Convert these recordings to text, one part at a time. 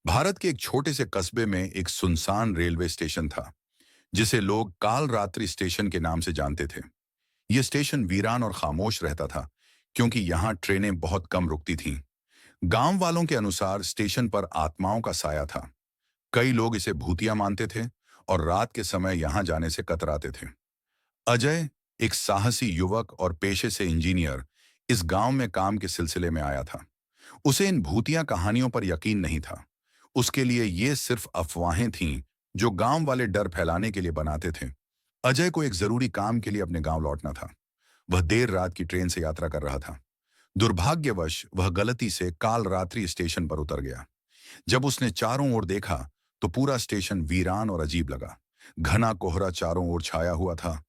भारत के एक छोटे से कस्बे में एक सुनसान रेलवे स्टेशन था जिसे लोग काल रात्रि स्टेशन के नाम से जानते थे। यह स्टेशन वीरान और खामोश रहता था क्योंकि यहाँ ट्रेनें बहुत कम रुकती थीं। गांव वालों के अनुसार स्टेशन पर आत्माओं का साया था। कई लोग इसे भूतिया मानते थे और रात के समय यहाँ जाने से कतराते थे। अजय, एक साहसी युवक और पेशे से इंजीनियर, इस गांव में काम के सिलसिले में आया था। उसे इन भूतिया कहानियों पर यकीन नहीं था। उसके लिए ये सिर्फ अफवाहें थीं जो गांव वाले डर फैलाने के लिए बनाते थे। अजय को एक जरूरी काम के लिए अपने गांव लौटना था। वह देर रात की ट्रेन से यात्रा कर रहा था। दुर्भाग्यवश वह गलती से काल रात्रि स्टेशन पर उतर गया। जब उसने चारों ओर देखा तो पूरा स्टेशन वीरान और अजीब लगा। घना कोहरा चारों ओर छाया हुआ था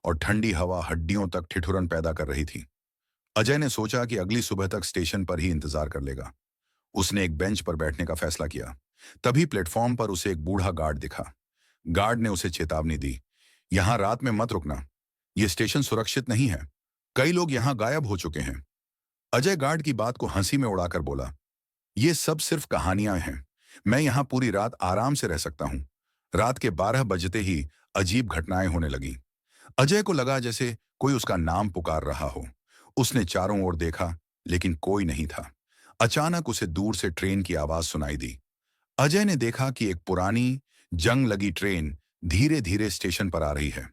और ठंडी हवा हड्डियों तक ठिठुरन पैदा कर रही थी। अजय ने सोचा कि अगली सुबह तक स्टेशन पर ही इंतजार कर लेगा। उसने एक बेंच पर बैठने का फैसला किया। तभी प्लेटफॉर्म पर उसे एक बूढ़ा गार्ड दिखा। गार्ड ने उसे चेतावनी दी, यहां रात में मत रुकना, यह स्टेशन सुरक्षित नहीं है, कई लोग यहां गायब हो चुके हैं। अजय गार्ड की बात को हंसी में उड़ाकर बोला, ये सब सिर्फ कहानियां हैं, मैं यहां पूरी रात आराम से रह सकता हूं। रात के 12 बजते ही अजीब घटनाएं होने लगी। अजय को लगा जैसे कोई उसका नाम पुकार रहा हो। उसने चारों ओर देखा लेकिन कोई नहीं था। अचानक उसे दूर से ट्रेन की आवाज सुनाई दी। अजय ने देखा कि एक पुरानी जंग लगी ट्रेन धीरे धीरे स्टेशन पर आ रही है।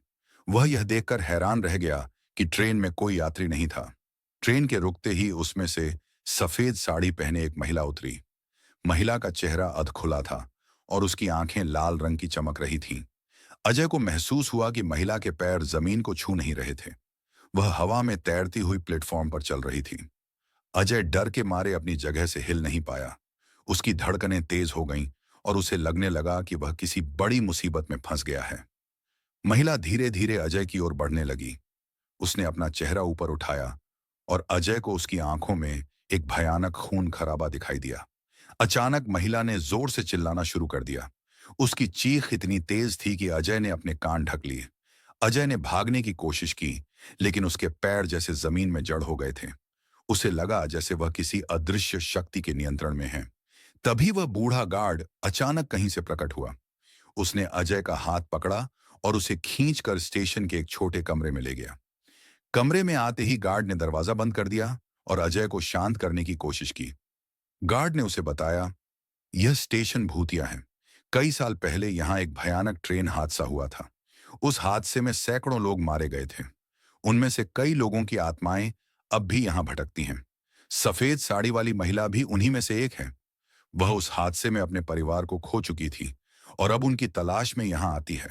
वह यह देखकर हैरान रह गया कि ट्रेन में कोई यात्री नहीं था। ट्रेन के रुकते ही उसमें से सफेद साड़ी पहने एक महिला उतरी। महिला का चेहरा अधखुला था और उसकी आंखें लाल रंग की चमक रही थीं। अजय को महसूस हुआ कि महिला के पैर जमीन को छू नहीं रहे थे। वह हवा में तैरती हुई प्लेटफॉर्म पर चल रही थी। अजय डर के मारे अपनी जगह से हिल नहीं पाया। उसकी धड़कनें तेज हो गईं और उसे लगने लगा कि वह किसी बड़ी मुसीबत में फंस गया है। महिला धीरे धीरे अजय की ओर बढ़ने लगी। उसने अपना चेहरा ऊपर उठाया और अजय को उसकी आंखों में एक भयानक खून खराबा दिखाई दिया। अचानक महिला ने जोर से चिल्लाना शुरू कर दिया। उसकी चीख इतनी तेज थी कि अजय ने अपने कान ढक लिए। अजय ने भागने की कोशिश की लेकिन उसके पैर जैसे जमीन में जड़ हो गए थे। उसे लगा जैसे वह किसी अदृश्य शक्ति के नियंत्रण में है। तभी वह बूढ़ा गार्ड अचानक कहीं से प्रकट हुआ। उसने अजय का हाथ पकड़ा और उसे खींचकर स्टेशन के एक छोटे कमरे में ले गया। कमरे में आते ही गार्ड ने दरवाजा बंद कर दिया और अजय को शांत करने की कोशिश की। गार्ड ने उसे बताया, यह स्टेशन भूतिया है। कई साल पहले यहाँ एक भयानक ट्रेन हादसा हुआ था। उस हादसे में सैकड़ों लोग मारे गए थे। उनमें से कई लोगों की आत्माएं अब भी यहाँ भटकती हैं। सफेद साड़ी वाली महिला भी उन्हीं में से एक है। वह उस हादसे में अपने परिवार को खो चुकी थी और अब उनकी तलाश में यहाँ आती है।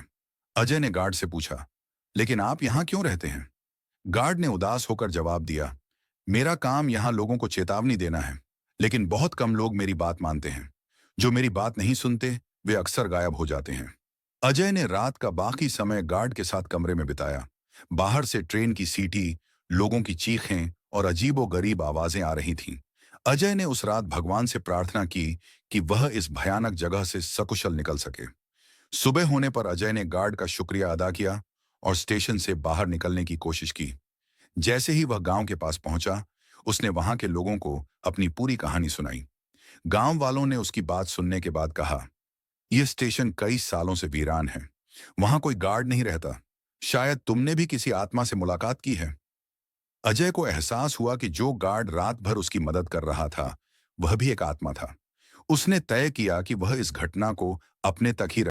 अजय ने गार्ड से पूछा, लेकिन आप यहाँ क्यों रहते हैं? गार्ड ने उदास होकर जवाब दिया, मेरा काम यहाँ लोगों को चेतावनी देना है, लेकिन बहुत कम लोग मेरी बात मानते हैं। जो मेरी बात नहीं सुनते वे अक्सर गायब हो जाते हैं। अजय ने रात का बाकी समय गार्ड के साथ कमरे में बिताया। बाहर से ट्रेन की सीटी, लोगों की चीखें और अजीबोगरीब आवाजें आ रही थीं। अजय ने उस रात भगवान से प्रार्थना की कि वह इस भयानक जगह से सकुशल निकल सके। सुबह होने पर अजय ने गार्ड का शुक्रिया अदा किया और स्टेशन से बाहर निकलने की कोशिश की। जैसे ही वह गांव के पास पहुंचा, उसने वहां के लोगों को अपनी पूरी कहानी सुनाई। गांव वालों ने उसकी बात सुनने के बाद कहा, यह स्टेशन कई सालों से वीरान है। वहां कोई गार्ड नहीं रहता। शायद तुमने भी किसी आत्मा से मुलाकात की है। अजय को एहसास हुआ कि जो गार्ड रात भर उसकी मदद कर रहा था, वह भी एक आत्मा था। उसने तय किया कि वह इस घटना को अपने तक ही